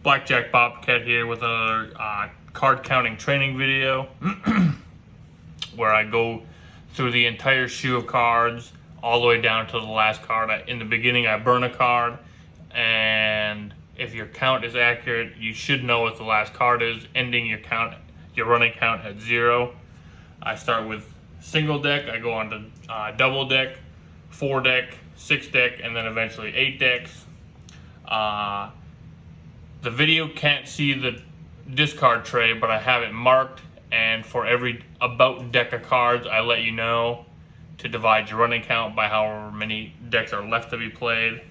Blackjack Bobcat here with another card counting training video where I go through the entire shoe of cards all the way down to the last card. In the beginning I burn a card, and if your count is accurate you should know what the last card is, ending your running count at 0. I start with single deck, I go on to double deck, 4 deck, 6 deck, and then eventually 8 decks. The video can't see the discard tray, but I have it marked, and for every about deck of cards I let you know to divide your running count by however many decks are left to be played.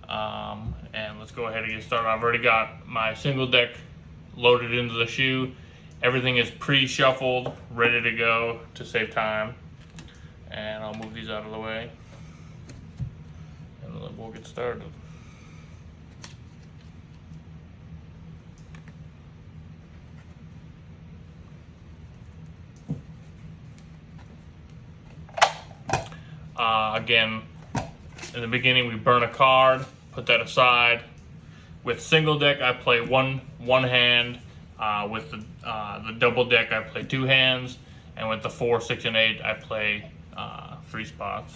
And let's go ahead and get started. I've already got my single deck loaded into the shoe. Everything is pre-shuffled, ready to go to save time. And I'll move these out of the way, and then we'll get started. Again, in the beginning we burn a card, put that aside. With single deck I play one hand. With the double deck I play 2 hands, and with the 4, 6, and 8 I play 3 spots.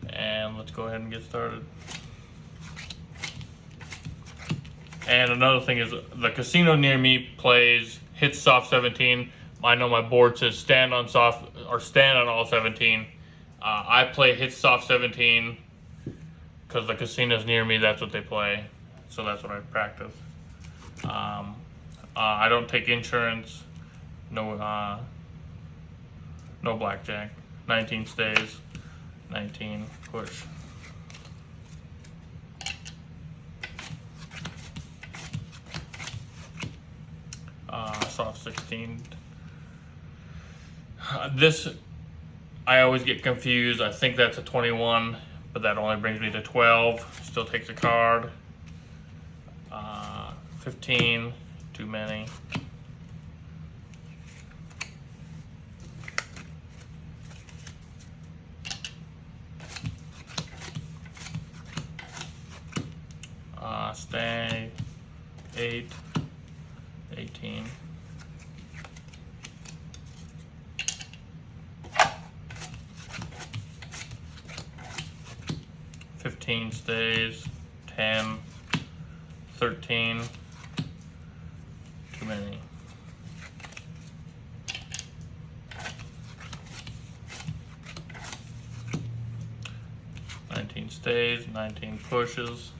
And let's go ahead and get started. And another thing is, the casino near me plays hits soft 17. I know my board says stand on soft or stand on all 17. I play hits soft 17 because the casinos near me, that's what they play, so that's what I practice. I don't take insurance. No blackjack. 19 stays. 19 push. Soft 16. This I always get confused. I think that's a 21, but that only brings me to 12. Still takes a card. 15. Too many. Stay. 8. 18. 15 stays. 10. 13. Too many. 19 stays. 19 pushes.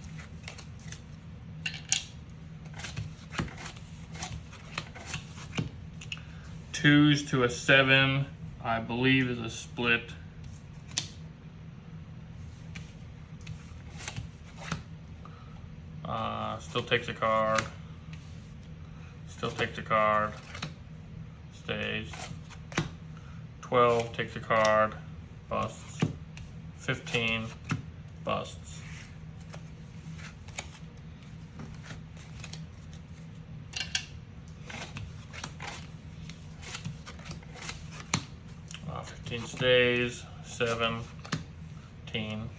2s to a 7, I believe, is a split. Still takes a card. Still takes a card. Stays. 12 takes a card. Busts. 15 busts. Uh, 15 stays. 17.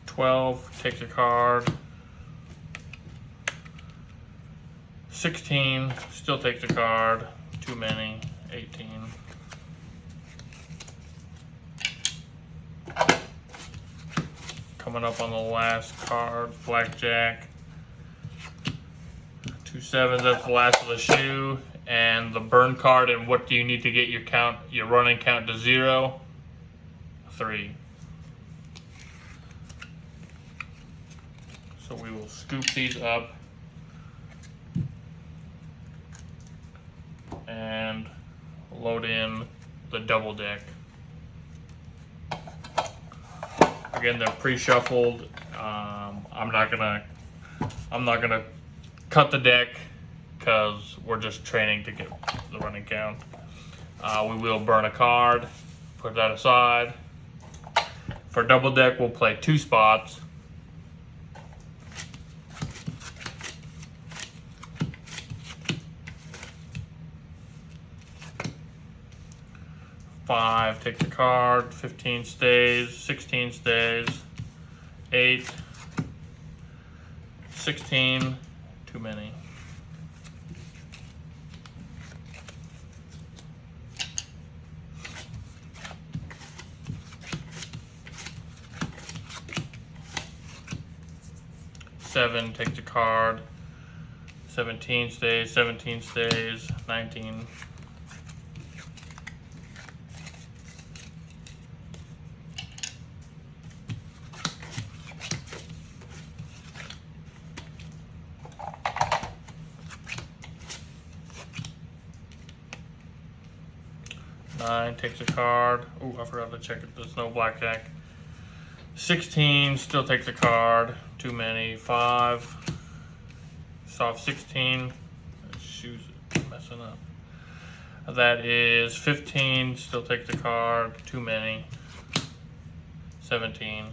12 takes a card. 16 still takes a card. Too many. 18. Coming up on the last card, blackjack. 2 7s, that's the last of the shoe. And the burn card, and what do you need to get your running count to 0? 3. So we will scoop these up and load in the double deck. Again, they're pre-shuffled. I'm not gonna cut the deck because we're just training to get the running count. We will burn a card, put that aside. For double deck, we'll play 2 spots. 5 takes a card, 15 stays, 16 stays, 8, 16, too many. Seven takes a card, 17 stays, 17 stays, 19. Nine takes a card. Ooh, I forgot to check if there's no blackjack. 16 still takes a card. Too many. 5. Soft 16. Shoes messing up. That is 15. Still takes a card. Too many. 17.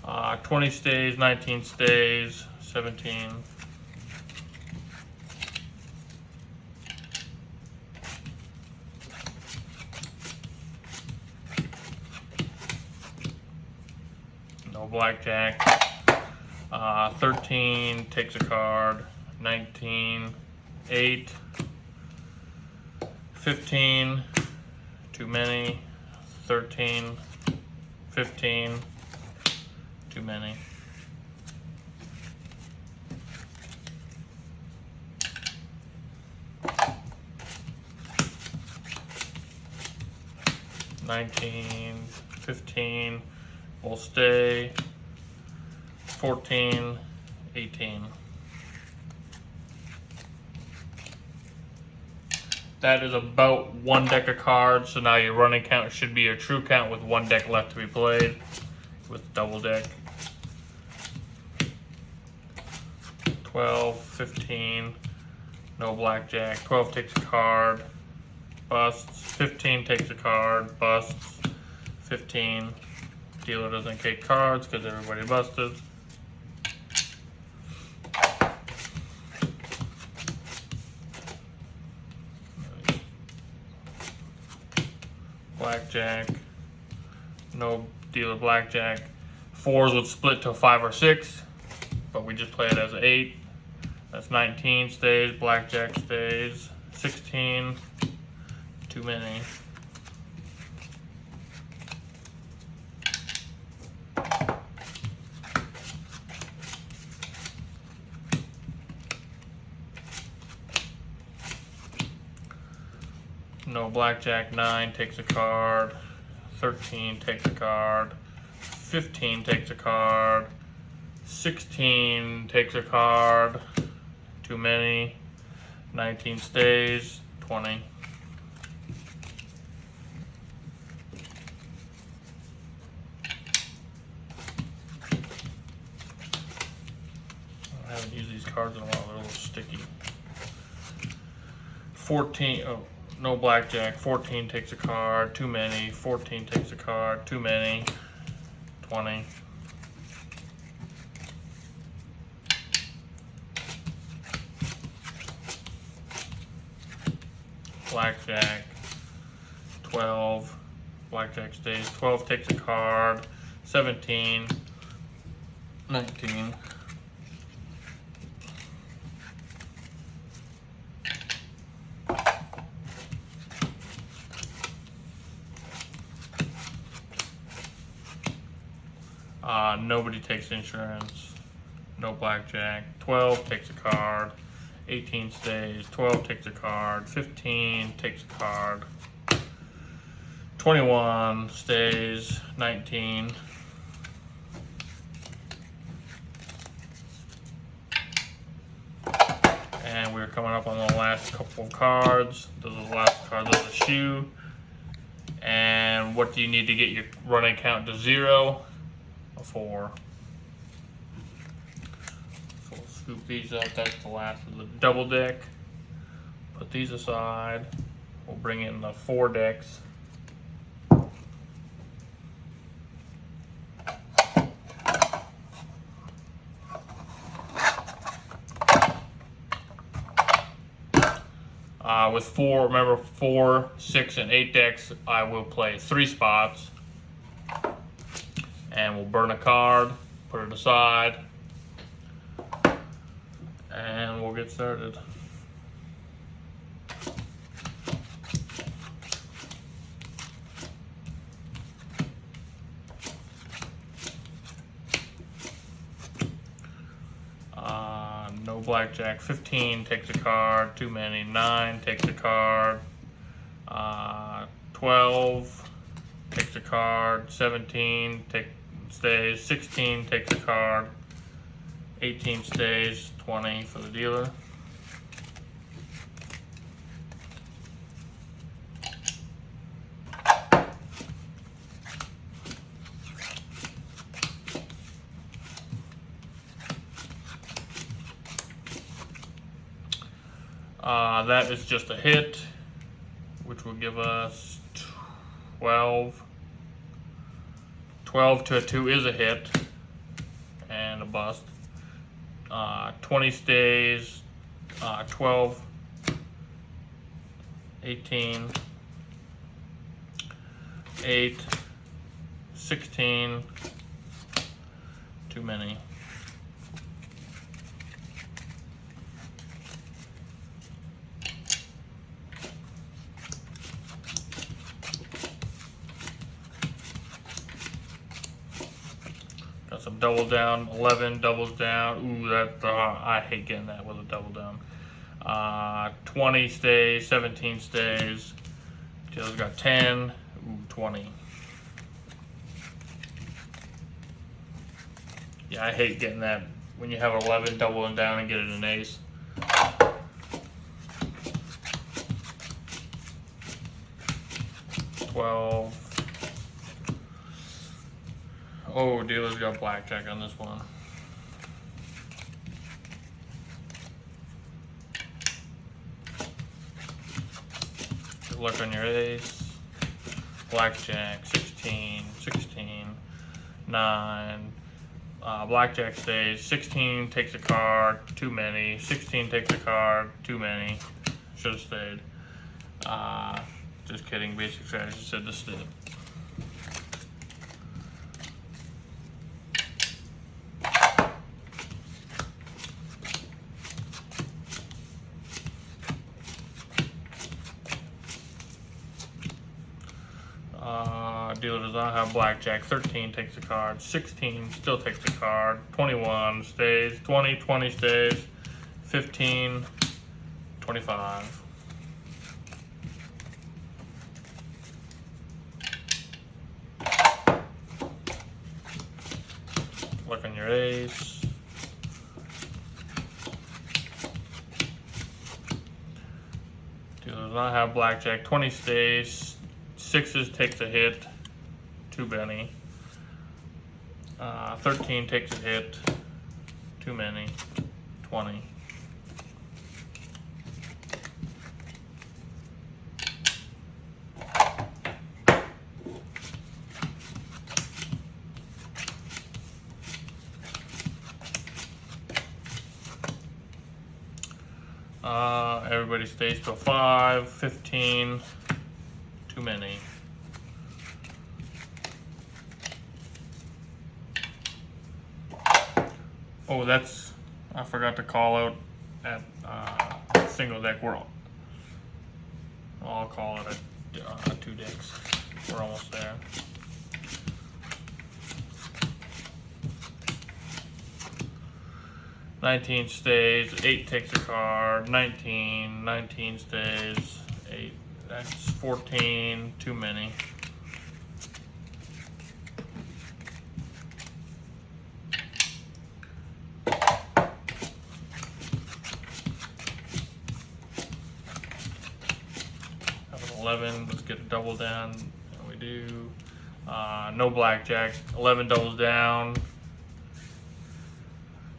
Uh, 20 stays, 19 stays, 17. No blackjack. 13 takes a card. 19, 8, 15, too many. 13, 15. Too many. $19, $15 will stay. 14, 18. That is about one deck of cards. So now your running count should be your true count with one deck left to be played with double deck. 12, 15, no blackjack. 12 takes a card, busts. 15 takes a card, busts. 15, dealer doesn't take cards because everybody busted. Blackjack, no dealer blackjack. 4s would split to 5 or 6, but we just play it as 8. That's 19 stays, blackjack stays, 16, too many. No blackjack. 9 takes a card, 13 takes a card, 15 takes a card, 16 takes a card, too many. 19 stays, 20. I haven't used these cards in a while, they're a little sticky. 14, oh, no blackjack. 14 takes a card, too many. 14 takes a card, too many. 20. Blackjack. 12. Blackjack stays. 12 takes a card. 17. 19. Nobody takes insurance. No blackjack. 12 takes a card. 18 stays. 12 takes a card. 15 takes a card. 21 stays. 19. And we're coming up on the last couple of cards. Those are the last cards of the shoe. And what do you need to get your running count to 0? A 4. So we'll scoop these up. That's the last of the double deck. Put these aside. We'll bring in the 4 decks. With 4, remember 4, 6, and 8 decks, I will play 3 spots. And we'll burn a card, put it aside, and we'll get started. No blackjack. 15 takes a card, too many. 9 takes a card. 12 takes a card. 17 stays. 16 takes a card. 18 stays. 20 for the dealer. That is just a hit, which will give us 12. 12 to a 2 is a hit, and a bust. 20 stays, 12, 18, 8, 16, too many. Got some double down, 11 doubles down. Ooh, that I hate getting that with a double down. 20 stays, 17 stays. Taylor's got 10, ooh, 20. Yeah, I hate getting that when you have 11 doubling down and get it an ace. $12. Oh, dealer's got blackjack on this one. Good luck on your ace. Blackjack, 16, 16, 9. Blackjack stays. 16 takes a card, too many. 16 takes a card, too many. Should have stayed. Just kidding. Basic strategy said to stay. Dealer does not have blackjack. 13 takes a card. 16 still takes a card. 21 stays. 20, 20 stays. 15, 25. Look on your ace. Dealer does not have blackjack. 20 stays. 6s takes a hit. 2 Benny. 13 takes a hit. Too many. 20. Everybody stays to a 5. 15. Too many. Oh, I forgot to call out at single deck world. I'll call it a 2 decks. We're almost there. $19 stays, 8 takes a card, 19 stays, 8, that's 14, too many. Have an 11, let's get a double down, and we do. No blackjack, 11 doubles down.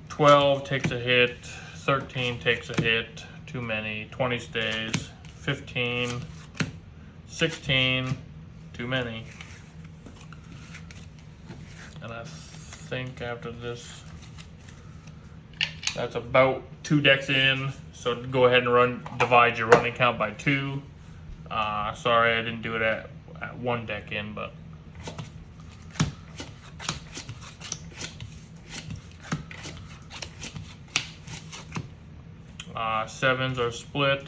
12 takes a hit, 13 takes a hit, too many, 20 stays, 15, 16, too many. And I think after this, that's about 2 decks in. So go ahead and divide your running count by 2. Sorry, I didn't do it at 1 deck in, but. Sevens are split.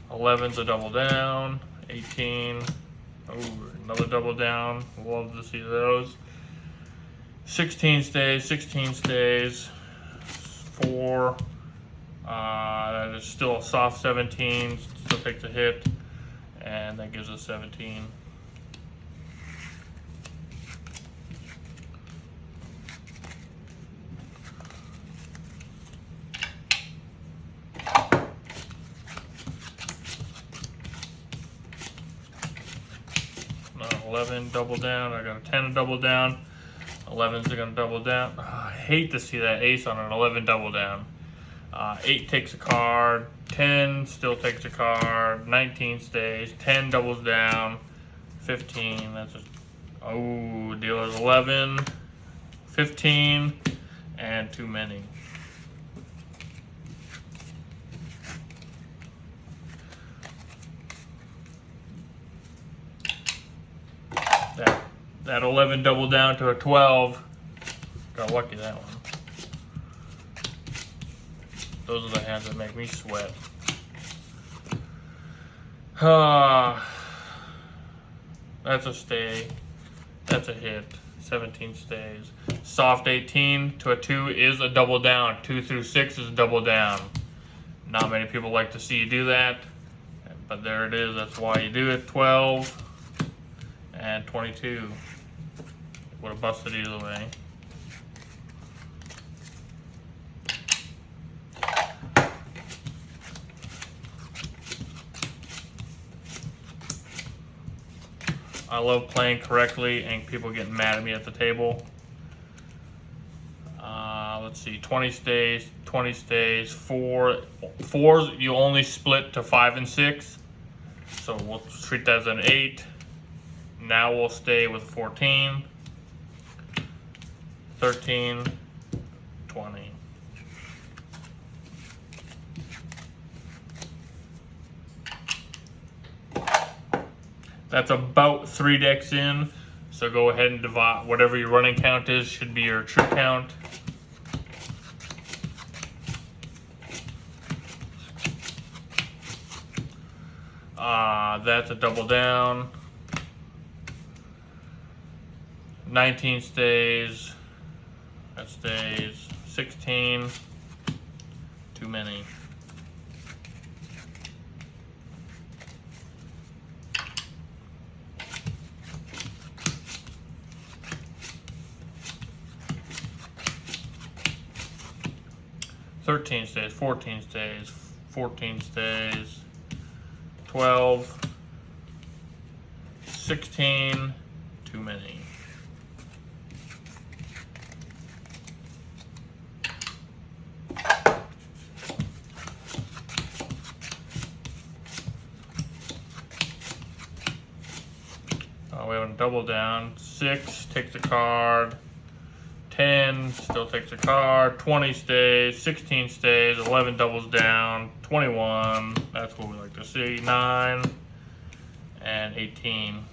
11's a double down. 18. Oh, another double down. Love to see those. 16 stays. 16 stays. 4. That is still a soft 17. Still takes a hit, and that gives us 17. Now 11 double down. I got a 10 double down. 11s are gonna double down. Oh, I hate to see that ace on an 11 double down. 8 takes a card, 10 still takes a card, 19 stays, 10 doubles down, 15, that's a, oh, dealer's 11, 15, and too many. That 11 doubled down to a 12, got lucky that one. Those are the hands that make me sweat. That's a stay. That's a hit. 17 stays. Soft 18 to a 2 is a double down. 2 through 6 is a double down. Not many people like to see you do that, but there it is. That's why you do it. 12 and 22. Would have busted either way. I love playing correctly and people getting mad at me at the table. Let's see, 20 stays, 20 stays, 4. 4s you only split to 5 and 6. So we'll treat that as an 8. Now we'll stay with 14, 13, 20. That's about 3 decks in, so go ahead and divide whatever your running count is, should be your true count. That's a double down. 19 stays. That stays. 16. Too many. Thirteen stays, 14 stays, 14 stays, 12, 16, too many. We have a double down. 6 takes a card. 10 still takes a card. 20 stays. 16 stays. 11 doubles down. 21. That's what we like to see. 9 and 18.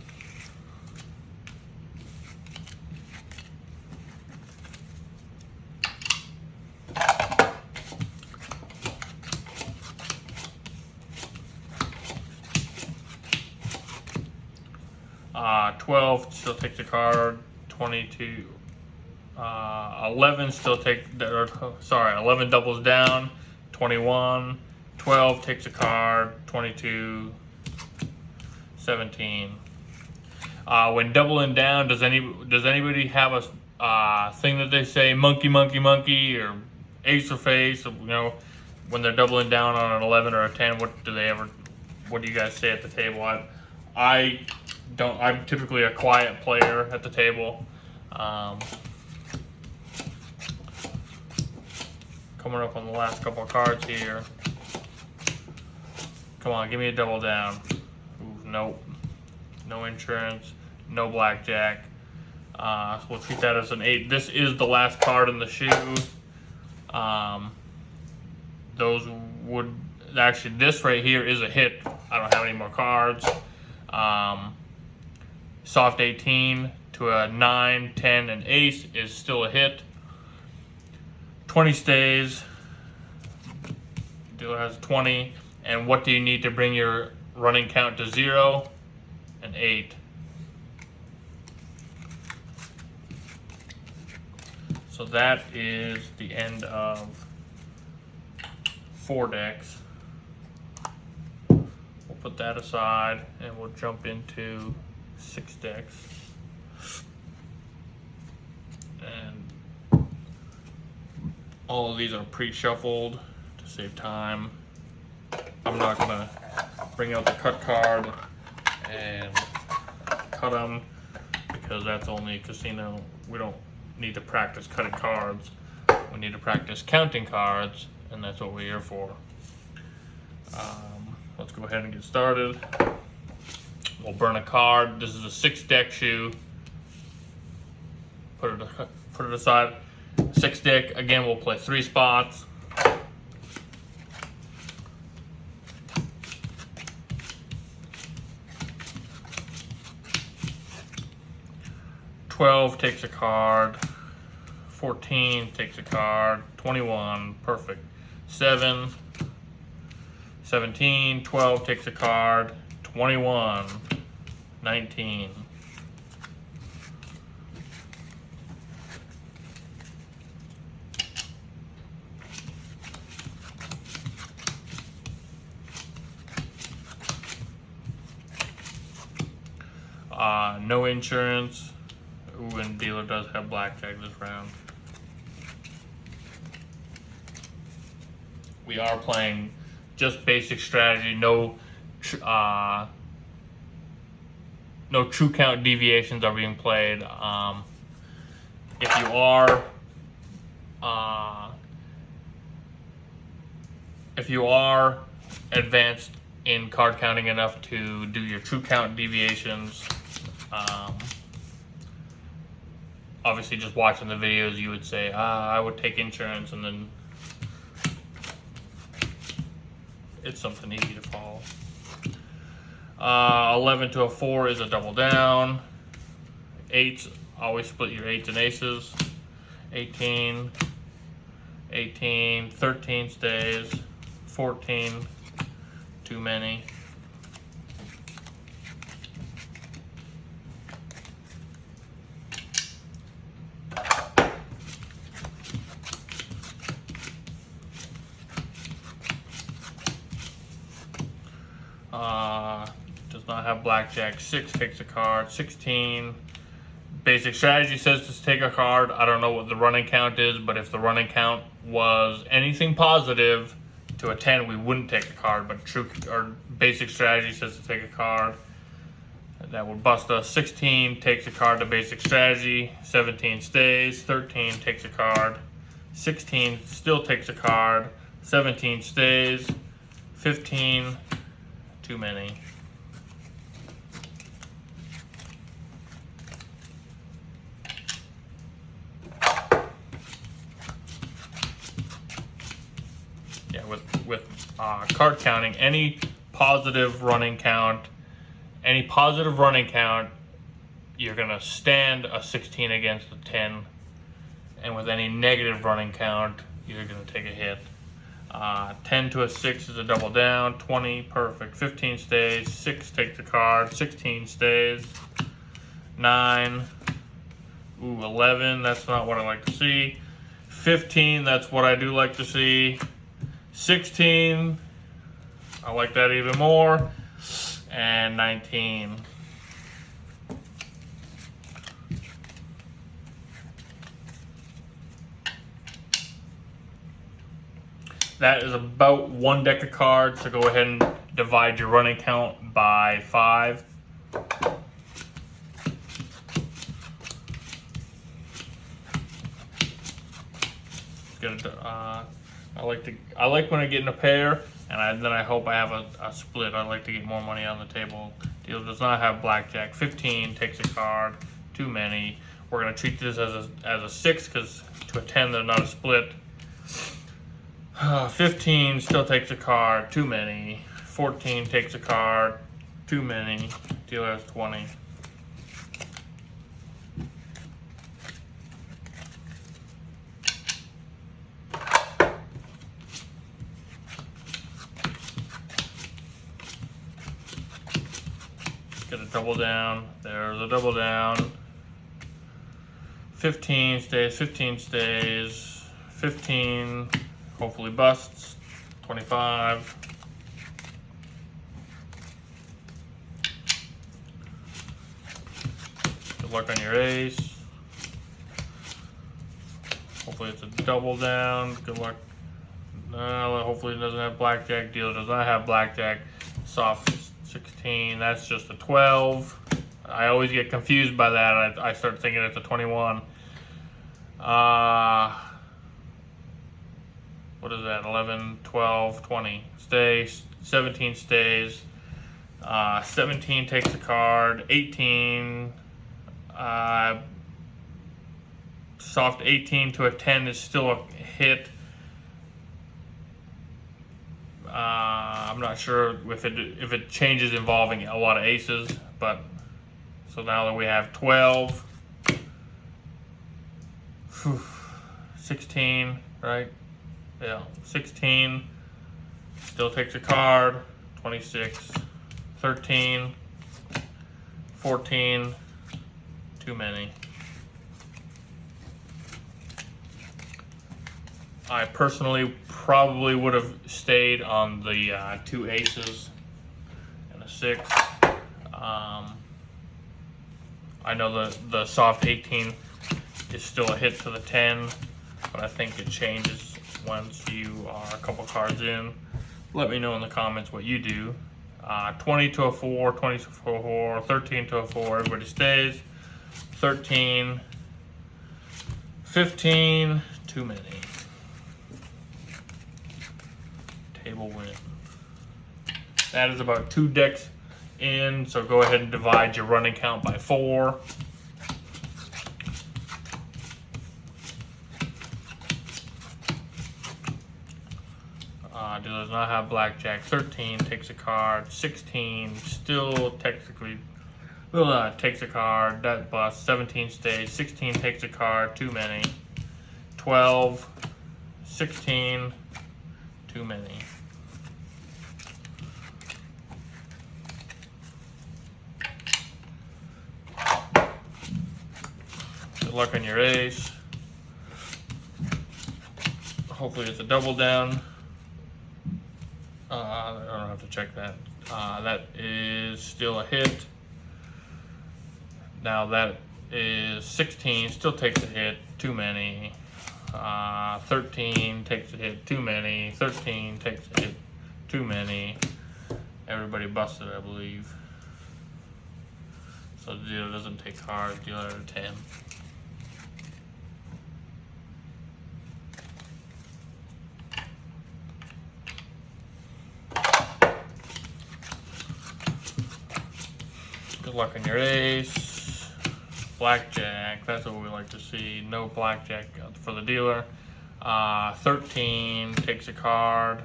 Uh, 12 still takes a card. 22. 11 still take, sorry, 11 doubles down. 21. 12 takes a card. 22. 17. When doubling down, does anybody have a thing that they say, monkey, monkey, monkey, or ace or face? Or, you know, when they're doubling down on an 11 or a 10, what do you guys say at the table? I'm typically a quiet player at the table. Coming up on the last couple of cards here. Come on, give me a double down. Ooh, Nope. No insurance. No blackjack. So we'll treat that as an 8. This is the last card in the shoe. Those would actually, this right here is a hit. I don't have any more cards. Soft 18 to a 9, 10, and ace is still a hit. 20 stays. Dealer has 20. And what do you need to bring your running count to 0? An 8. So that is the end of 4 decks. We'll put that aside and we'll jump into 6 decks. And all of these are pre-shuffled to save time. I'm not gonna bring out the cut card and cut them because that's only casino. We don't need to practice cutting cards. We need to practice counting cards, and that's what we're here for. Let's go ahead and get started. We'll burn a card. This is a 6 deck shoe. Put it aside. 6 deck. Again, we'll play 3 spots. $12 takes a card. 14 takes a card. 21, perfect. 7, 17, 12 takes a card. 21, 19. No insurance. Ooh, and dealer does have blackjack this round. We are playing just basic strategy, no true count deviations are being played. If you are advanced in card counting enough to do your true count deviations, obviously just watching the videos you would say, I would take insurance, and then it's something easy to follow. 11 to a 4 is a double down. 8s, always split your 8s and aces. 18, 18, 13 stays. 14, too many. Does not have blackjack. 6 takes a card. 16. Basic strategy says to take a card. I don't know what the running count is, but if the running count was anything positive to a 10, we wouldn't take a card. But true or basic strategy says to take a card. That would bust us. 16 takes a card to basic strategy. 17 stays. 13 takes a card. 16 still takes a card. 17 stays. 15. Too many. Yeah, with card counting, any positive running count, you're gonna stand a 16 against a 10, and with any negative running count, you're gonna take a hit. 10 to a 6 is a double down. 20, perfect. 15 stays. 6 takes the card. 16 stays. 9. Ooh, 11. That's not what I like to see. 15. That's what I do like to see. 16. I like that even more. And 19. That is about 1 deck of cards, so go ahead and divide your running count by 5. I like when I get in a pair, and And then I hope I have a split. I'd like to get more money on the table. Dealer does not have blackjack. 15 takes a card, too many. We're gonna treat this as a 6 because to a 10 there's not a split. 15 still takes a card, too many. 14 takes a card, too many. Dealer has 20. Get a double down. There's a double down. 15 stays, 15 stays. 15 hopefully busts. 25. Good luck on your ace. Hopefully it's a double down. Good luck. No, hopefully it doesn't have blackjack. Dealer does not have blackjack. Soft 16. That's just a 12. I always get confused by that. I start thinking it's a 21. What is that? 11, 12, 20. Stays. 17 stays. 17 takes a card. 18. Soft 18 to a 10 is still a hit. I'm not sure if it changes involving a lot of aces, but so now that we have 12, 16, right? Yeah, 16 still takes a card. 26, 13, 14, too many. I personally probably would have stayed on the 2 aces and a 6. I know the soft 18 is still a hit to the 10, but I think it changes once you are a couple cards in. Let me know in the comments what you do. 20 to a 4, 20 to a 4, 13 to a 4, everybody stays. 13, 15, too many. Table win. That is about 2 decks in, so go ahead and divide your running count by 4. Does not have blackjack. 13 takes a card. 16 still technically takes a card. That busts. 17 stays. 16 takes a card. Too many. 12, 16, too many. Good luck on your ace. Hopefully it's a double down. I don't have to check that. That is still a hit. Now that is 16, still takes a hit, too many. 13 takes a hit, too many. 13 takes a hit, too many. Everybody busted, I believe. So the dealer doesn't take cards, dealer at a 10. Good luck on your ace. Blackjack, that's what we like to see. No blackjack for the dealer. 13 takes a card,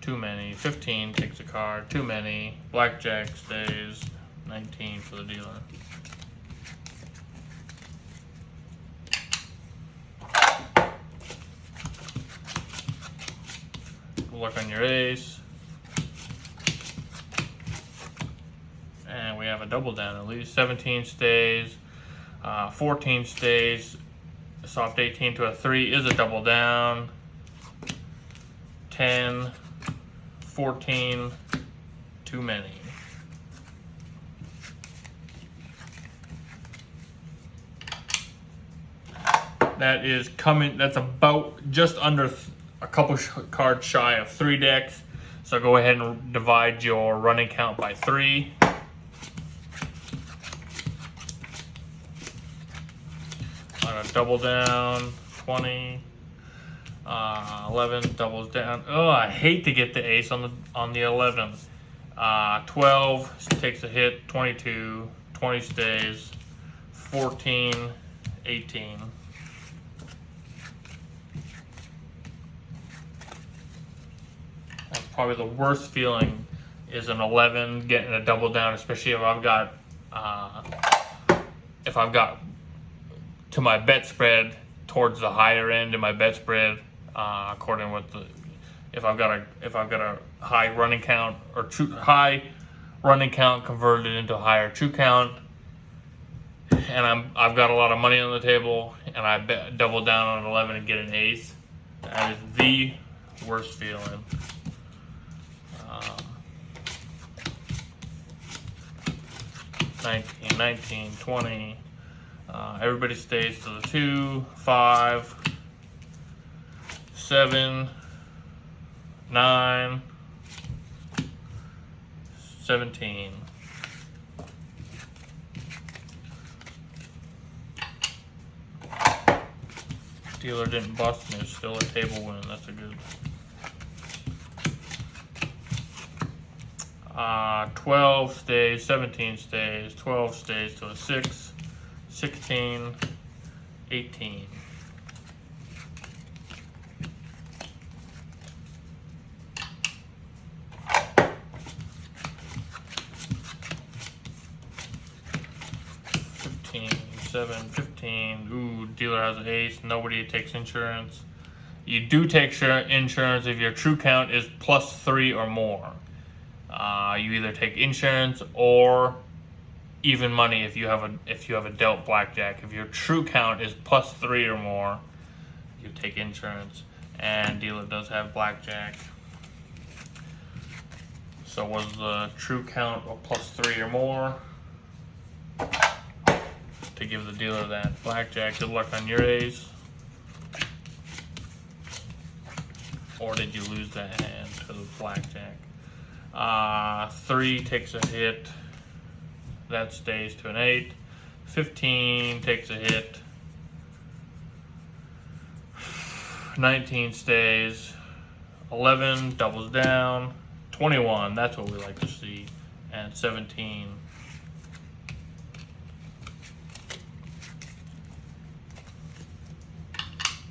too many. 15 takes a card, too many. Blackjack stays. 19 for the dealer. Good luck on your ace. And we have a double down at least. 17 stays. 14 stays. Soft 18 to a 3 is a double down. 10, 14, too many. That is coming, that's about just under a couple cards shy of 3 decks. So go ahead and divide your running count by 3. On a double down, 20. 11 doubles down. Oh, I hate to get the ace on the 11. 12 takes a hit. 22, 20 stays. 14, 18. That's probably the worst feeling, is an 11 getting a double down, especially if I've got to my bet spread towards the higher end of my bet spread, according with the if I've got a high running count or high running count converted into a higher true count, and I've got a lot of money on the table, and I double down on an 11 and get an ace. That is the worst feeling. 19, 19, 20. Everybody stays to the 2, 5, 7, 9, 17. Dealer didn't bust and there's still a table win. That's a good. 12 stays, 17 stays, 12 stays to a 6, 16, 18. $15, $7, $15. Ooh, dealer has an ace. Nobody takes insurance. You do take insurance if your true count is +3 or more. You either take insurance or even money if you have a dealt blackjack. If your true count is +3 or more, you take insurance. And dealer does have blackjack. So was the true count a +3 or more to give the dealer that blackjack? Good luck on your ace. Or did you lose that hand to the blackjack? 3 takes a hit. That stays to an 8. 15 takes a hit. 19 stays. 11 doubles down. 21, that's what we like to see. And 17.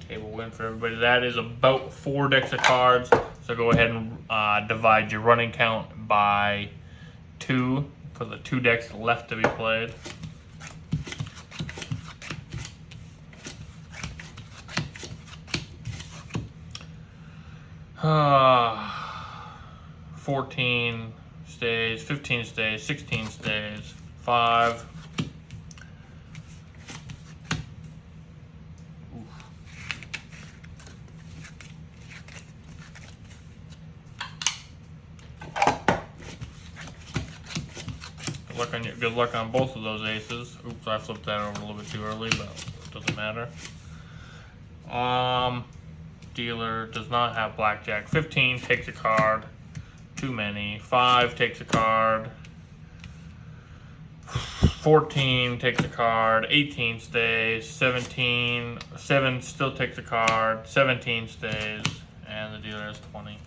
Table win for everybody. That is about 4 decks of cards. So go ahead and divide your running count by 2 for the 2 decks left to be played. Uh, 14 stays, 15 stays, 16 stays, 5. Good luck on both of those aces. Oops, I flipped that over a little bit too early, but it doesn't matter. Dealer does not have blackjack. 15 takes a card. Too many. 5 takes a card. 14 takes a card. 18 stays. 7 still takes a card. 17 stays. And the dealer has 20.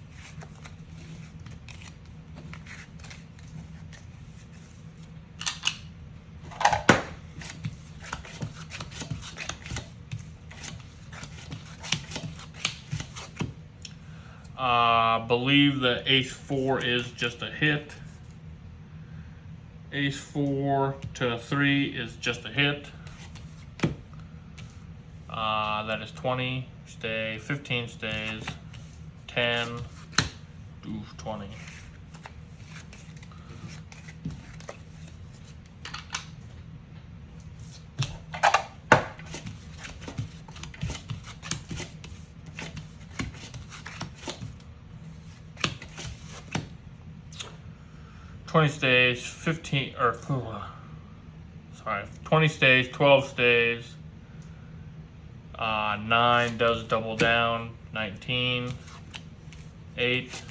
Believe the ace-4 is just a hit. Ace-4 to a 3 is just a hit. That is 20. Stay. 15 stays. 10. Ooh, 20. Stays, 15 or 20 stays, 12 stays. 9 does double down. 19, 8,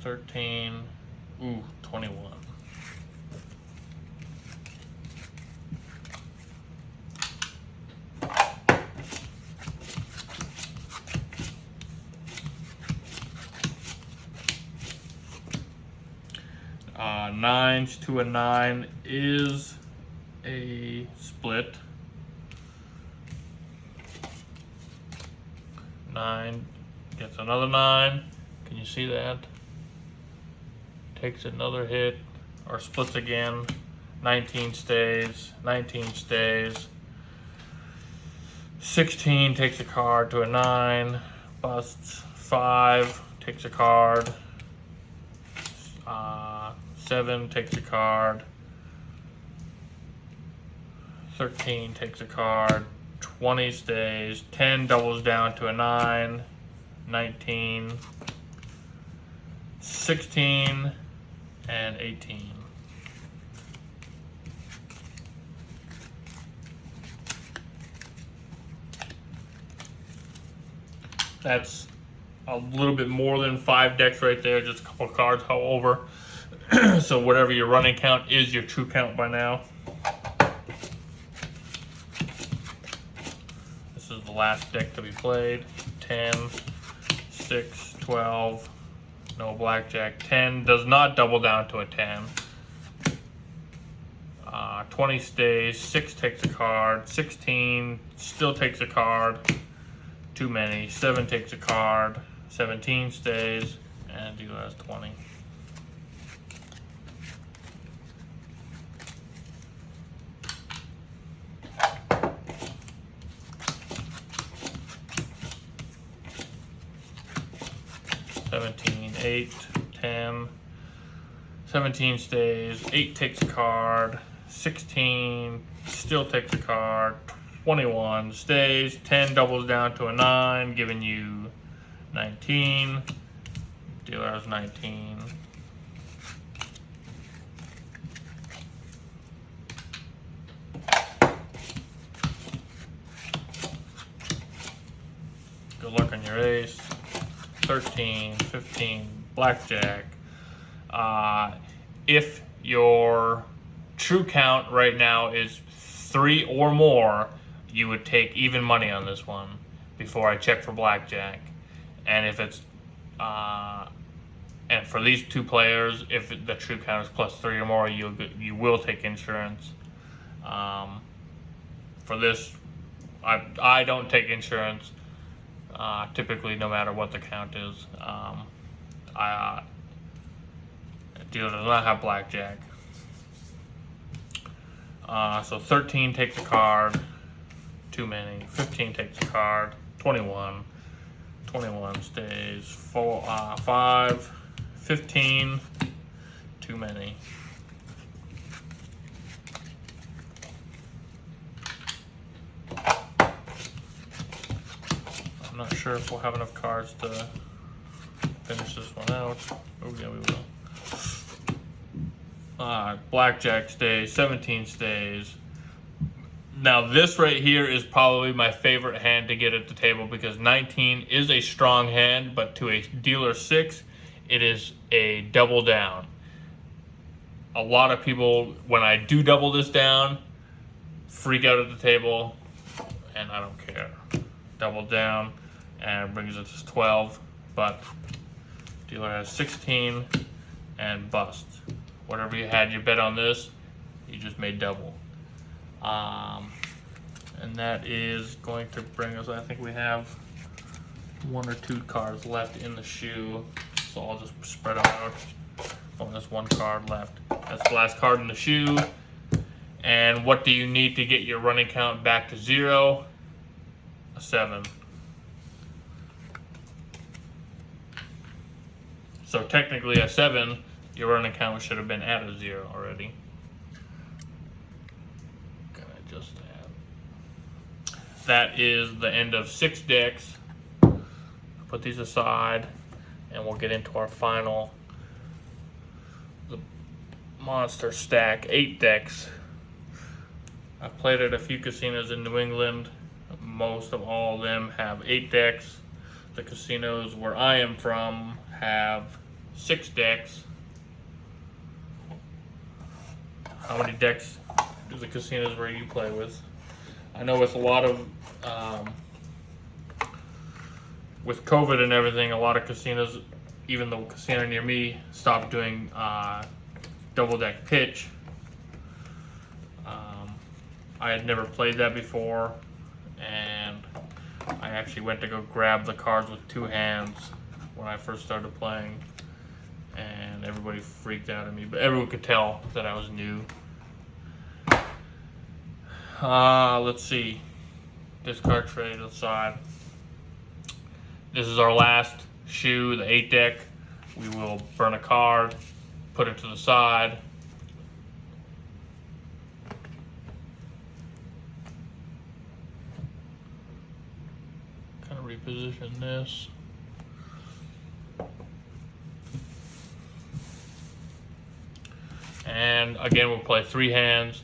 13. Ooh, 21. Nines to a 9 is a split. 9 gets another 9. Can you see that? Takes another hit, or splits again. 19 stays, 19 stays. 16 takes a card to a 9, busts. 5 takes a card. 7 takes a card. 13 takes a card. 20 stays. 10 doubles down to a 9. 19. 16 and 18. That's a little bit more than 5 decks right there, just a couple of cards, however. So whatever your running count is your true count by now. This is the last deck to be played. 10, 6, 12, no blackjack. 10 does not double down to a 10. 20 stays, 6 takes a card. 16 still takes a card. Too many. 7 takes a card. 17 stays, and dealer has 20. Eight, 10, 17 stays, 8 takes a card, 16 still takes a card, 21 stays, 10 doubles down to a 9, giving you 19. Dealer has 19. Good luck on your ace. 13, 15, blackjack. If your true count right now is 3 or more, you would take even money on this one before I check for blackjack. And if it's and for these 2 players, if the true count is plus 3 or more, you will take insurance. For this, I don't take insurance. Typically, no matter what the count is. Dealer does not have blackjack. So 13 takes a card. Too many. 15 takes a card. 21. 21 stays. 5. 15. Too many. I'm not sure if we'll have enough cards to finish this one out. Oh yeah, we will. Blackjack stays, 17 stays. Now this right here is probably my favorite hand to get at the table because 19 is a strong hand, but to a dealer 6, it is a double down. A lot of people, when I do double this down, freak out at the table, and I don't care. Double down. And brings it to 12, but dealer has 16 and bust. Whatever you had your bet on this, you just made double. And that is going to bring us, I think we have 1 or 2 cards left in the shoe, so I'll just spread them out. Oh, there's 1 card left. That's the last card in the shoe. And what do you need to get your running count back to 0? A 7. So technically at 7, your running count should have been at a 0 already. Can I adjust that? That is the end of 6 decks. Put these aside, and we'll get into our final, the monster stack, 8 decks. I've played at a few casinos in New England. Most of all of them have 8 decks. The casinos where I am from have 6 decks. How many decks do the casinos where you play with? I know with a lot of, with COVID and everything, a lot of casinos, even the casino near me, stopped doing double deck pitch. I had never played that before, and I actually went to go grab the cards with two hands when I first started playing, and everybody freaked out at me, but everyone could tell that I was new. Let's see. Discard tray to the side. This is our last shoe, the 8 deck. We will burn a card, put it to the side. Kind of reposition this. And again, we'll play 3 hands,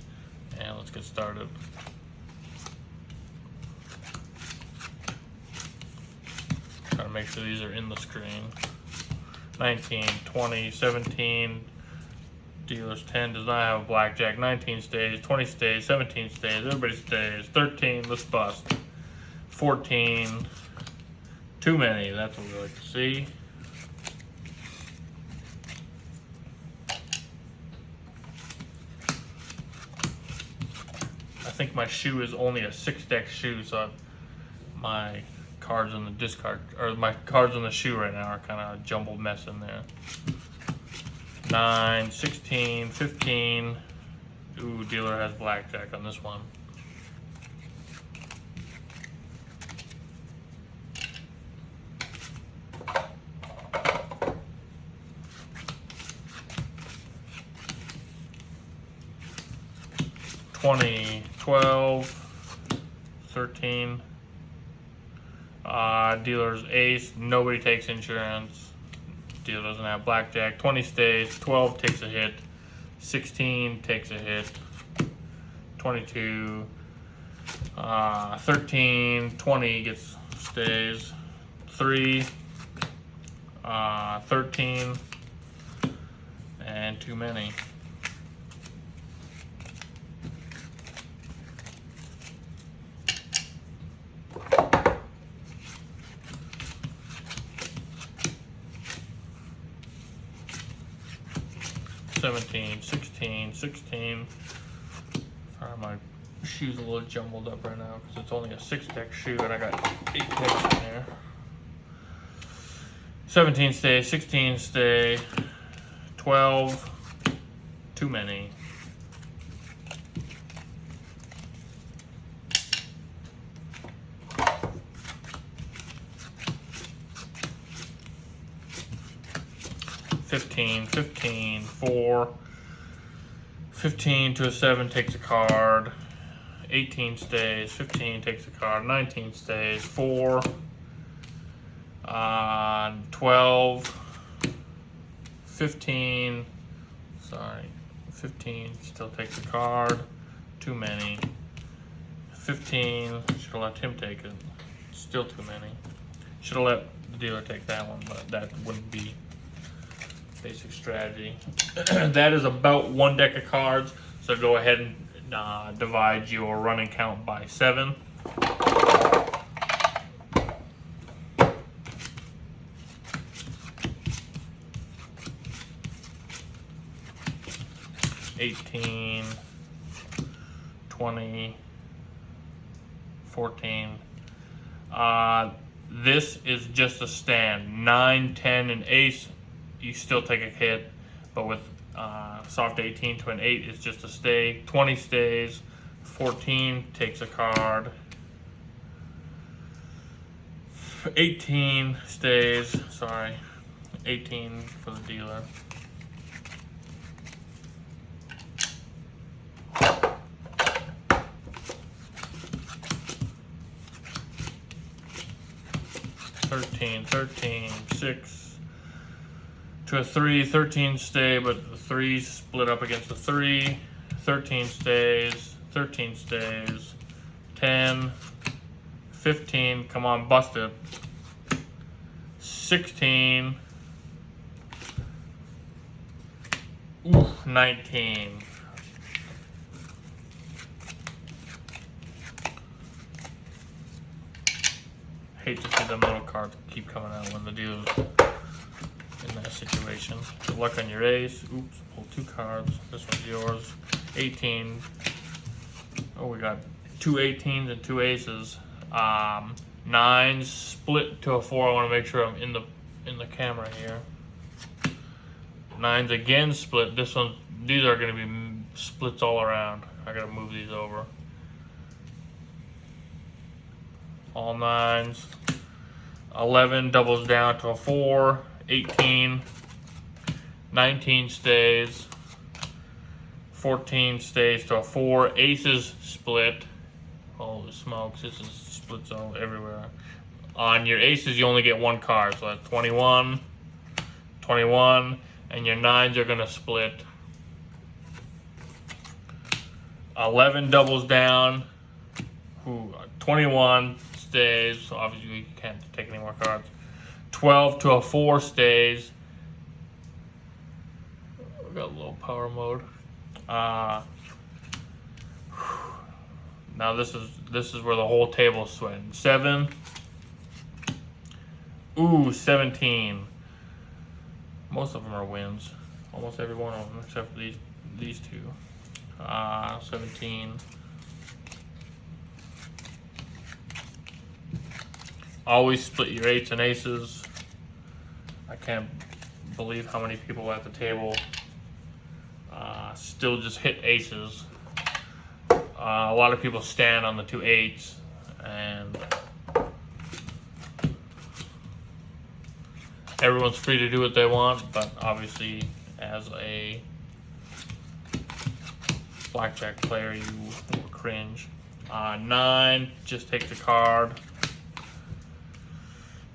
and let's get started. Try to make sure these are in the screen. 19, 20, 17, dealer's 10 does not have a blackjack. 19 stays, 20 stays, 17 stays, everybody stays. 13, let's bust. 14, too many, that's what we like to see. I think my shoe is only a 6 deck shoe, so my cards in the discard, or my cards in the shoe right now are kind of a jumbled mess in there. 9, 16, 15. Ooh, dealer has blackjack on this one. $20, $12, $13. Dealer's ace, nobody takes insurance. Dealer doesn't have blackjack. 20 stays, 12 takes a hit, 16 takes a hit, 22, 13, 20 gets stays, 3, 13, and too many. $17, $16, $16. Sorry, my shoe's a little jumbled up right now because it's only a 6 deck shoe and I got 8 decks in there. 17 stay, 16 stay, 12, too many. $15, $15, 4, 15 to a 7 takes a card, 18 stays, 15 takes a card, 19 stays, 4, 12, 15, sorry, 15 still takes a card, too many, 15, should have let him take it, still too many, should have let the dealer take that one, but that wouldn't be basic strategy. That is about 1 deck of cards, so go ahead and divide your running count by 7. $18, $20, $14. This is just a stand. 9, 10, and ace, you still take a hit, but with soft 18 to an 8, it's just a stay. 20 stays, 14 takes a card, 18 stays, sorry, 18 for the dealer. $13, 6 to a 3, 13 stay, but the 3 split up against the 3, 13 stays, 13 stays, 10, 15, come on, bust it, 16, oof, 19. Hate to see them little cards keep coming out when the dealers in that situation. Good luck on your ace. Oops, pull 2 cards. This one's yours. 18. Oh, we got 2 18s and 2 aces. 9s split to a 4. I want to make sure I'm in the camera here. 9s again split. This one, these are going to be splits all around. I got to move these over. All 9s. 11 doubles down to a 4. 18. 19 stays. 14 stays to a 4. Aces split. Holy smokes, this is splits all everywhere. On your aces, you only get 1 card, so that's 21, 21, and your 9s are gonna split. 11 doubles down. 21 stays, so obviously you can't take any more cards. 12 to a 4 stays. We got a little power mode. Now this is where the whole table's sweating. 7. Ooh, 17. Most of them are wins. Almost every one of them, except for these 2. 17. Always split your 8s and aces. I can't believe how many people at the table still just hit aces. A lot of people stand on the 2 8s, and everyone's free to do what they want, but obviously as a blackjack player you will cringe. 9 just takes a card.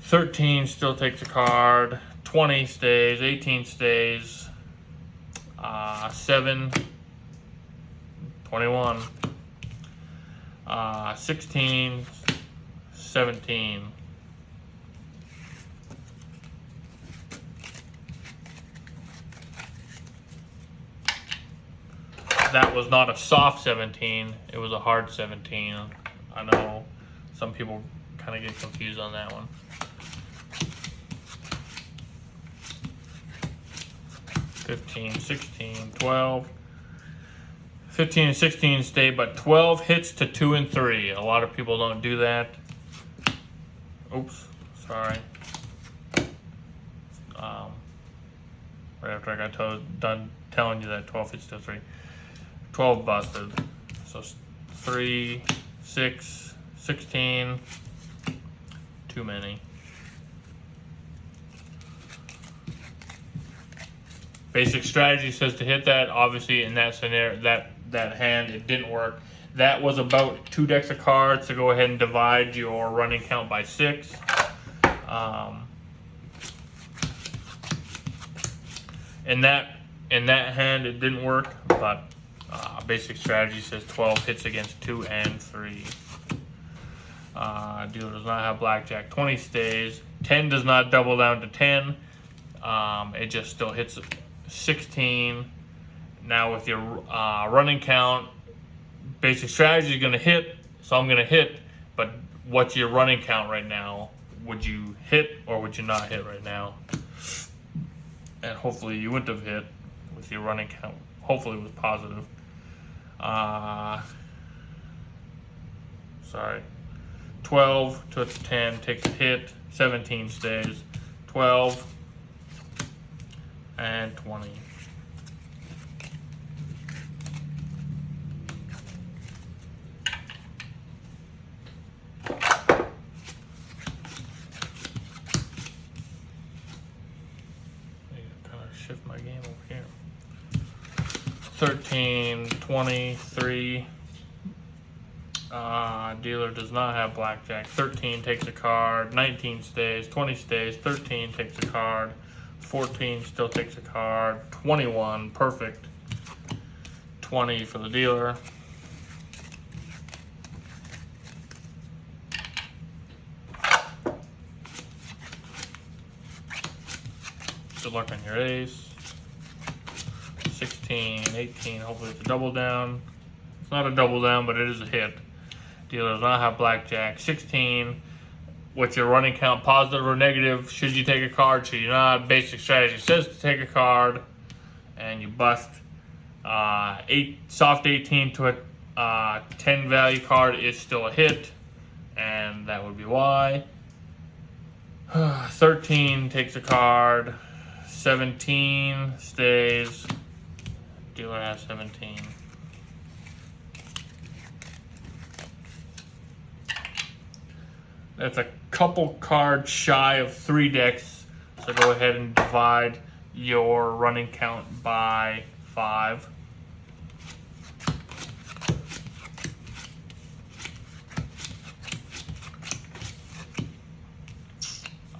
13 still takes a card. 20 stays. 18 stays. 7. 21. 16. 17. That was not a soft 17, it was a hard 17. I know some people kind of get confused on that one. 15, 16, 12. 15 and 16 stay, but 12 hits to 2 and 3. A lot of people don't do that. Oops, sorry. Right after I got done telling you that 12 hits to 3. 12 busted. So 3, 6, 16. Too many. Basic strategy says to hit that. Obviously, in that scenario, that hand, it didn't work. That was about 2 decks of cards to go ahead and divide your running count by 6. In that hand, it didn't work, but basic strategy says 12 hits against 2 and 3. Dealer does not have blackjack. 20 stays. 10 does not double down to 10. It just still hits 16. Now with your running count, basic strategy is going to hit, so I'm going to hit, but what's your running count right now? Would you hit or would you not hit right now? And hopefully you wouldn't have hit with your running count. Hopefully it was positive. Sorry. 12 to 10 takes a hit. 17 stays. 12 and 20. Shift my game over here. 13, 23. Dealer does not have blackjack. 13 takes a card. 19 stays. 20 stays. 13 takes a card. 14 still takes a card. 21, perfect. 20 for the dealer. Good luck on your ace. 16, 18, hopefully it's a double down. It's not a double down, but it is a hit. Dealer does not have blackjack. 16, what's your running count, positive or negative? Should you take a card? Should you not? Basic strategy says to take a card, and you bust. Soft 18 to a 10 value card is still a hit, and that would be why. 13 takes a card. 17 stays. Dealer has 17. That's a couple cards shy of 3 decks. So go ahead and divide your running count by 5.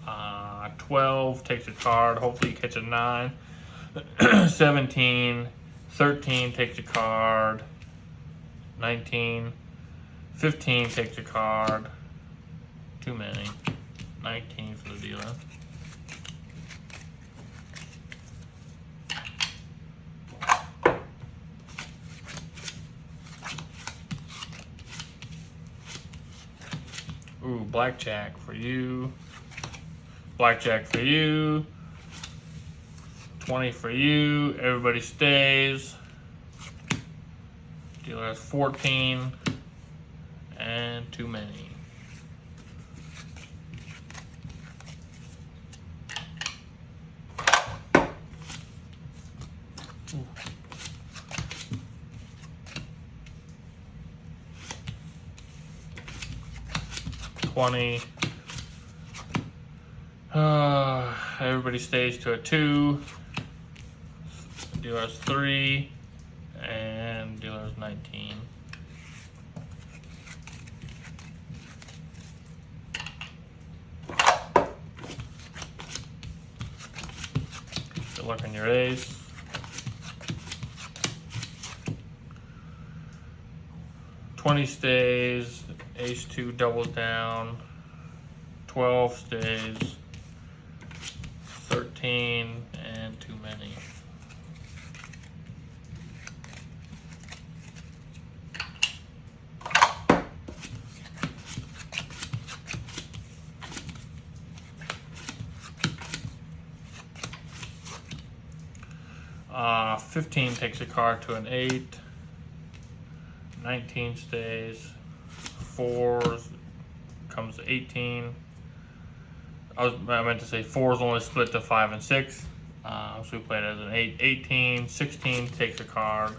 Uh, 12 takes a card. Hopefully you catch a 9. 17. 13 takes a card. 19. 15 takes a card. Too many. 19 for the dealer. Ooh, blackjack for you. Blackjack for you. 20 for you. Everybody stays. Dealer has 14. And too many. Ooh. 20. Everybody stays to a 2. Dealer has 3. And dealer has 19. Good luck on your ace. $20 stays. Ace 2 doubles down. 12 stays. 13 and too many. Uh, 15 takes a card to an 8. 19 stays. 4 comes to 18. I meant to say 4 is only split to 5 and 6. So we played it as an 8. 18, 16 takes a card.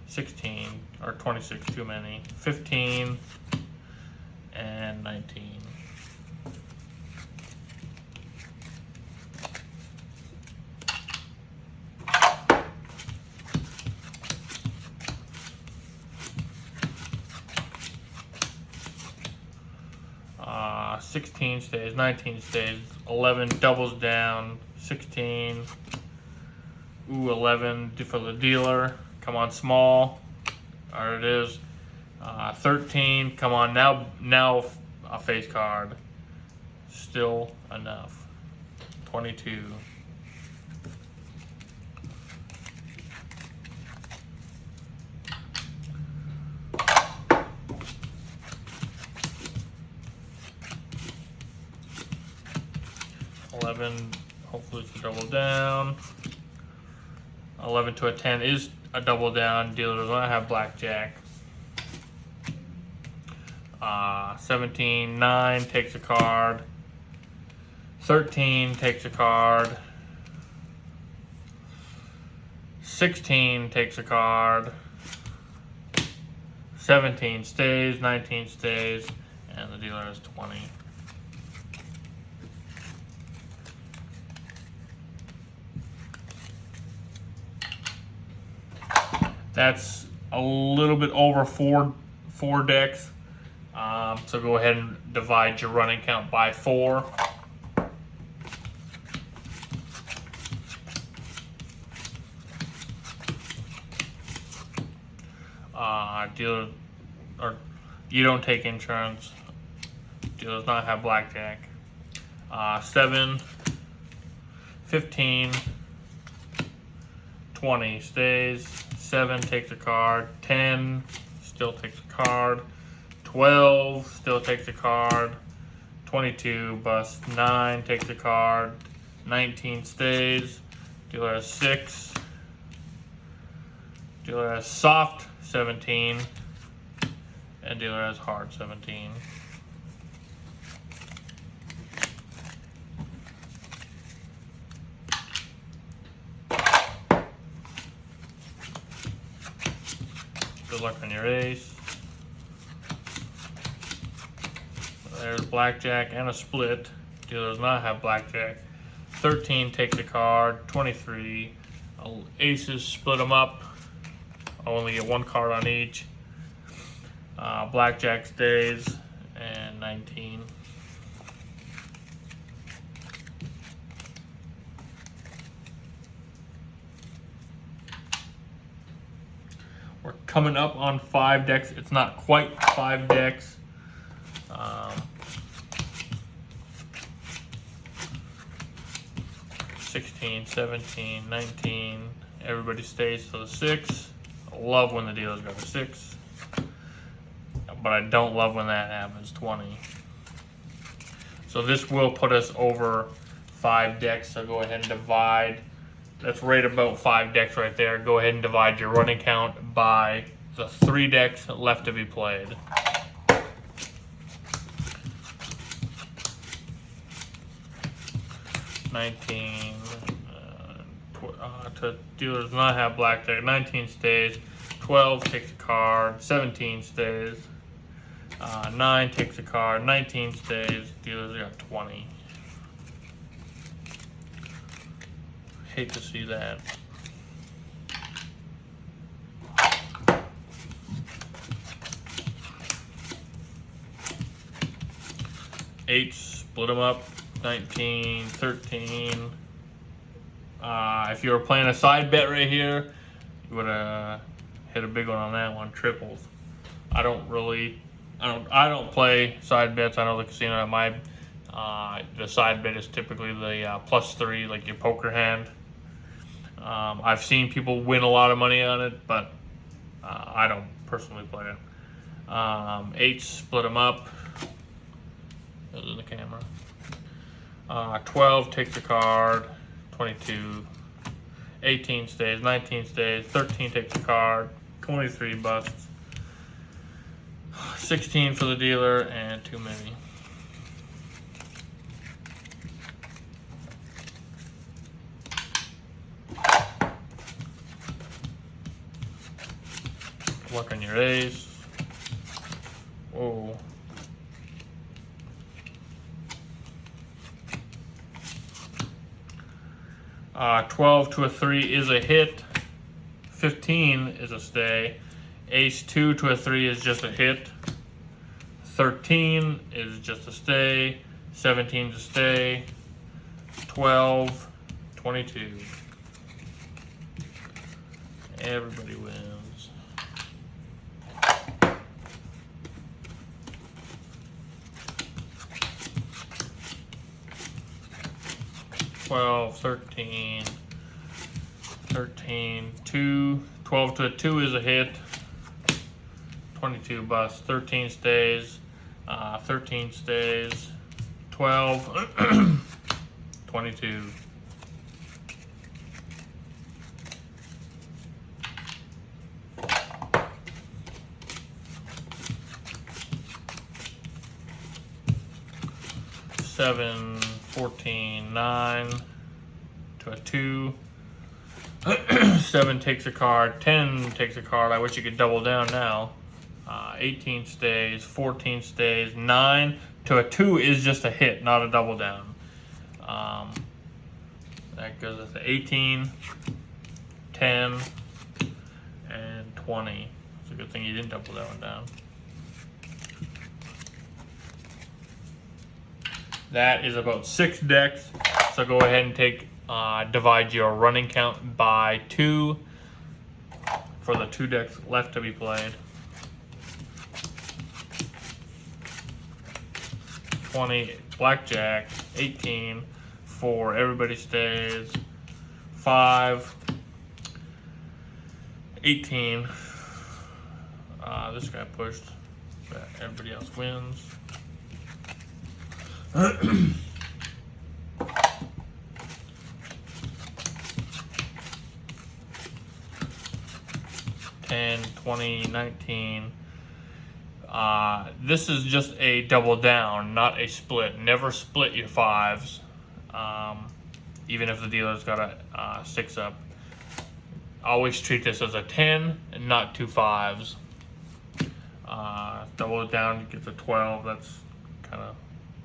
16 or 26 too many. 15 and 19. Uh, 16 stays, 19 stays, 11 doubles down, 16, ooh, 11 for the dealer, come on small, there it is, 13, come on, now a face card, still enough, 22. Hopefully it's a double down. 11 to a 10 is a double down. Dealer does not have blackjack. 17, 9 takes a card. 13 takes a card. 16 takes a card. 17 stays, 19 stays, and the dealer has 20. That's a little bit over four decks. So go ahead and divide your running count by 4. Dealer, or you don't take insurance. Dealer does not have blackjack. 7, 15, 20 stays. 7 takes a card. 10 still takes a card. 12 still takes a card. 22 busts, 9 takes a card, 19 stays, dealer has 6, dealer has soft 17, and dealer has hard 17. Good luck on your ace. There's blackjack and a split. Dealer does not have blackjack. 13 takes a card. 23. Aces, split them up. I'll only get 1 card on each. Blackjack stays. And 19. We're coming up on 5 decks. It's not quite 5 decks. 16, 17, 19. Everybody stays to the 6. I love when the dealer's got a 6. But I don't love when that happens, 20. So this will put us over 5 decks. So go ahead and divide. That's right about 5 decks right there. Go ahead and divide your running count by the 3 decks left to be played. Dealer does not have blackjack. 19 stays. 12 takes a card. 17 stays. 9 takes a card. 19 stays. Dealer's got 20. Hate to see that. Eight, split them up. 19, 13. If you were playing a side bet right here, you would have hit a big one on that one. Triples. I don't play side bets. I know the casino at my the side bet is typically the +3, like your poker hand. I've seen people win a lot of money on it, but I don't personally play it. 8, split them up. Those in the camera. 12 takes a card. 22. 18 stays. 19 stays. 13 takes a card. 23 busts. 16 for the dealer and too many. Luck on your ace. Whoa. Uh, 12 to a 3 is a hit. 15 is a stay. Ace 2 to a 3 is just a hit. 13 is just a stay. 17 is a stay. 12, 22. Everybody wins. $12, 13, 13, 2, 12 to a 2 is a hit. 22 busts, 13 stays, 13 stays, 12, 22. Seven, 14, 9 to a 2. 7 takes a card, 10 takes a card. I wish you could double down now. 18 stays, 14 stays, 9 to a 2 is just a hit, not a double down. That goes with the 18, 10, and 20. It's a good thing you didn't double that one down. That is about 6 decks. So go ahead and divide your running count by 2 for the 2 decks left to be played. 20 blackjack, 18 for everybody stays, 5, 18. This guy pushed, but everybody else wins. $10, $20, $19. This is just a double down, not a split. Never split your fives, even if the dealer's got a 6 up. Always treat this as a 10 and not 2 5s. Double it down, you get the 12. That's kind of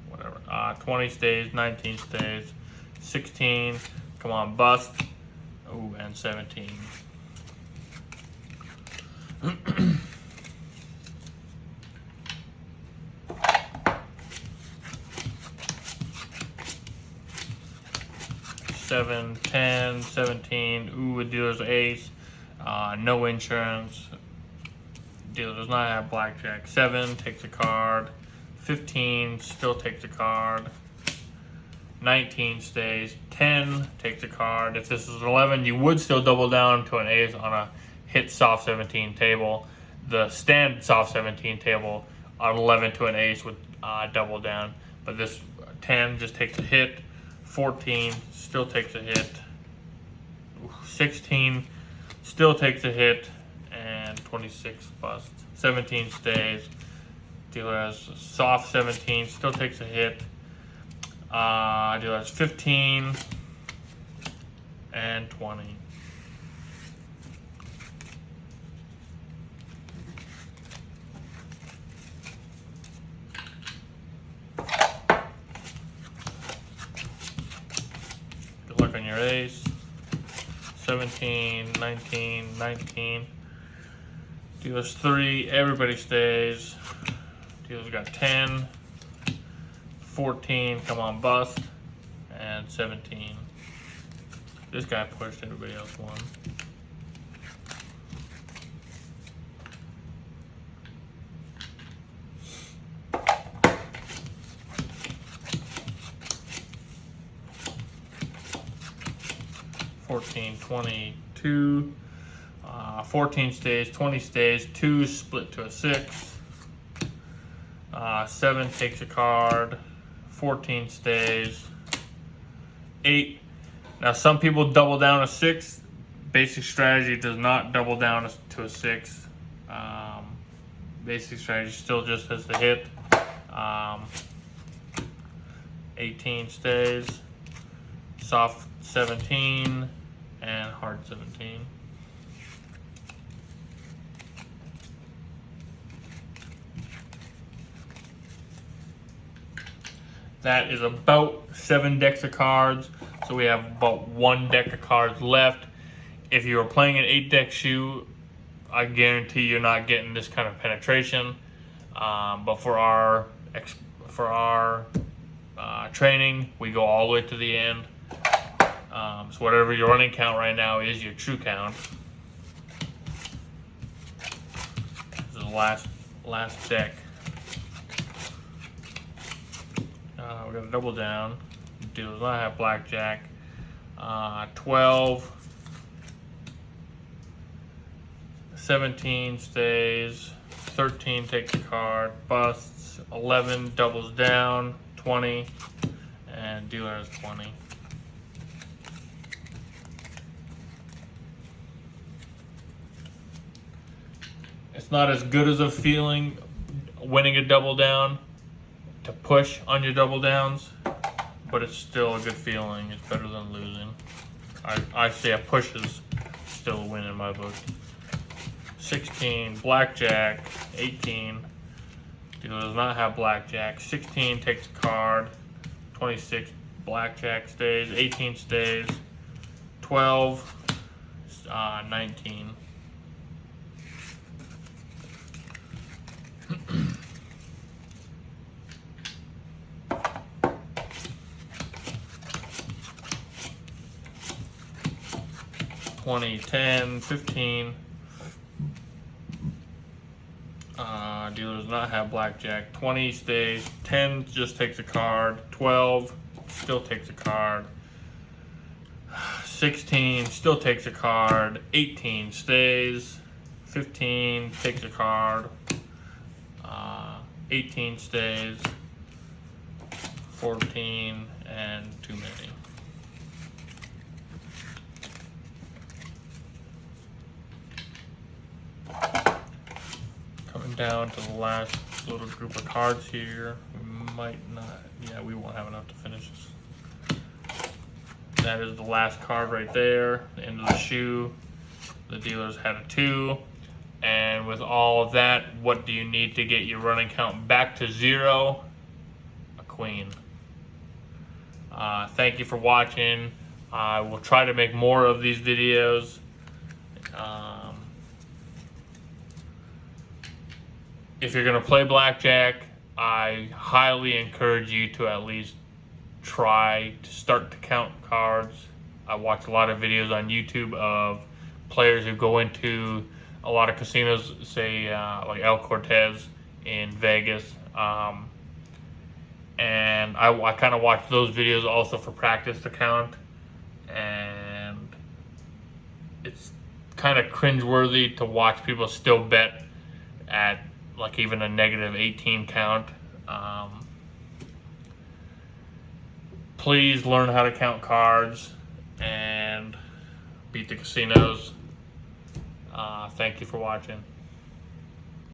whatever. 20 stays, 19 stays, 16. Come on, bust. Ooh, and 17. 7, 10, 17. Ooh, a dealer's ace. No insurance. Dealer does not have blackjack. 7 takes a card. 15 still takes a card. 19 stays. 10 takes a card. If this is an 11, you would still double down to an ace on a hit soft 17 table. The stand soft 17 table on 11 to an ace would double down. But this 10 just takes a hit. 14 still takes a hit. 16 still takes a hit. And 26 busts. 17 stays. Dealer has soft 17, still takes a hit. Dealer has 15 and 20. Good luck on your ace. 17, 19, 19. Dealer's 3, everybody stays. Dealer's got 10, 14, come on, bust, and 17. This guy pushed, everybody else won. $14, 22. 14 stays, 20 stays, 2 split to a 6. 7 takes a card, 14 stays, 8. Now some people double down a 6. Basic strategy does not double down to a 6. Basic strategy still just has the hit. 18 stays, soft 17, and hard 17. That is about 7 decks of cards. So we have about 1 deck of cards left. If you are playing an 8-deck shoe, I guarantee you're not getting this kind of penetration. But for our training, we go all the way to the end. So whatever your running count right now is your true count. This is the last deck. We got a double down. Dealer does not have blackjack. 12. 17 stays. 13 takes a card. Busts. 11 doubles down. 20. And dealer has 20. It's not as good as a feeling winning a double down to push on your double downs, but it's still a good feeling. It's better than losing. I say a push is still a win in my book. 16, blackjack. 18, dealer does not have blackjack. 16 takes a card. 26, blackjack stays. 18 stays. 12, 19. $20, $10, $15. Dealer does not have blackjack. 20 stays. 10 just takes a card. 12 still takes a card. 16 still takes a card. 18 stays. 15 takes a card. 18 stays. 14 and too many. Coming down to the last little group of cards here. We might not, yeah, we won't have enough to finish this. That is the last card right there, the end of the shoe. The dealers had a 2. And with all of that, what do you need to get your running count back to 0? A queen. Thank you for watching. I will try to make more of these videos. If you're going to play blackjack, I highly encourage you to at least try to start to count cards. I watch a lot of videos on YouTube of players who go into a lot of casinos, say like El Cortez in Vegas. And I kind of watch those videos also for practice to count. And it's kind of cringeworthy to watch people still bet at like even a negative 18 count. Please learn how to count cards and beat the casinos. Thank you for watching.